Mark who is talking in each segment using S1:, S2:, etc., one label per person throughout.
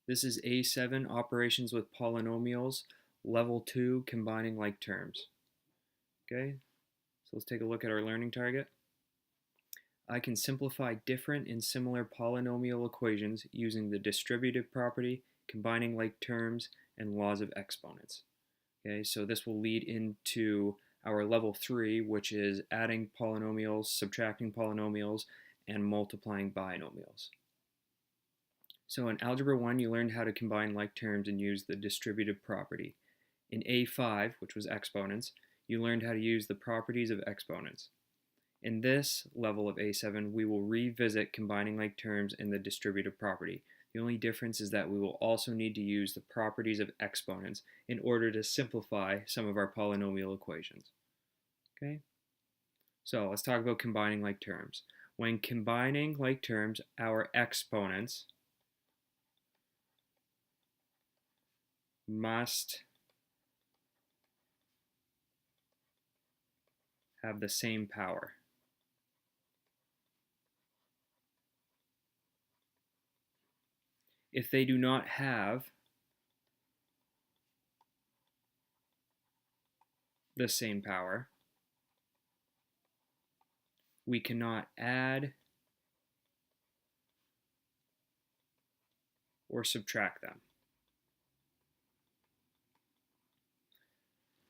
S1: This is A7, Operations with Polynomials, Level 2, Combining Like Terms. Okay, so let's take a look at our learning target. I can simplify different and similar polynomial equations using the distributive property, combining like terms, and laws of exponents. Okay, so this will lead into our level 3, which is adding polynomials, subtracting polynomials, and multiplying binomials. So in Algebra 1, you learned how to combine like terms and use the distributive property. In A5, which was exponents, you learned how to use the properties of exponents. In this level of A7, we will revisit combining like terms and the distributive property. The only difference is that we will also need to use the properties of exponents in order to simplify some of our polynomial equations. Okay? So let's talk about combining like terms. When combining like terms, our exponents must have the same power. If they do not have the same power, we cannot add or subtract them.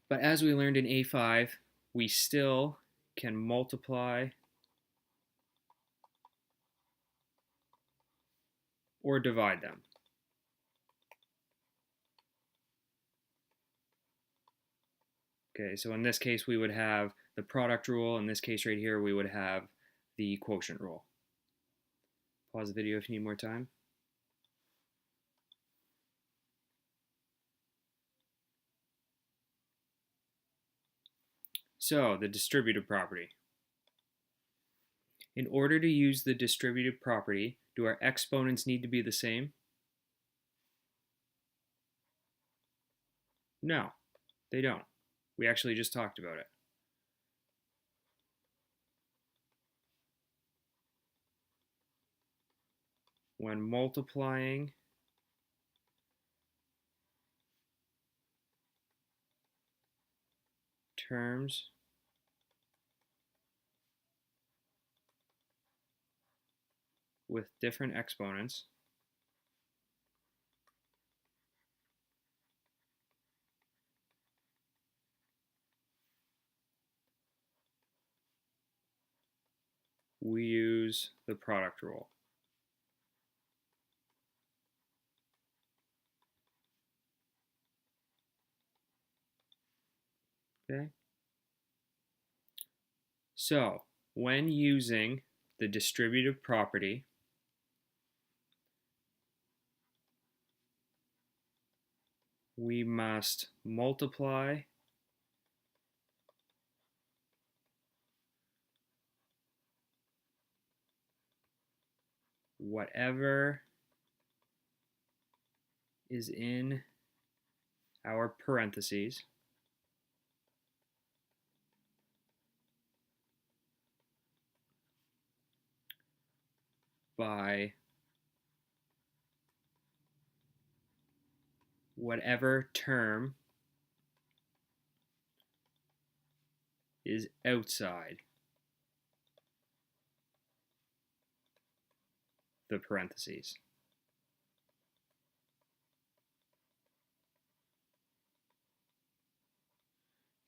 S1: But as we learned in A5, we still can multiply or divide them. Okay, so in this case we would have the product rule. In this case right here we would have the quotient rule. Pause the video if you need more time. So, the distributive property. In order to use the distributive property, do our exponents need to be the same? No, they don't. We actually just talked about it. When multiplying terms with different exponents, we use the product rule. Okay? So, when using the distributive property, we must multiply whatever is in our parentheses by whatever term is outside the parentheses.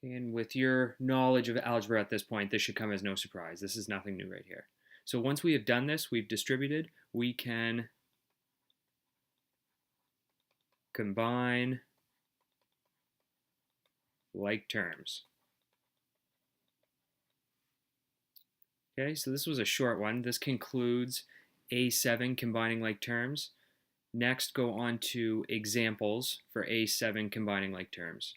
S1: And with your knowledge of algebra at this point, this should come as no surprise. This is nothing new right here. So once we have done this, we've distributed, we can combine like terms. Okay, so this was a short one. This concludes A7, combining like terms. Next, go on to examples for A7, combining like terms.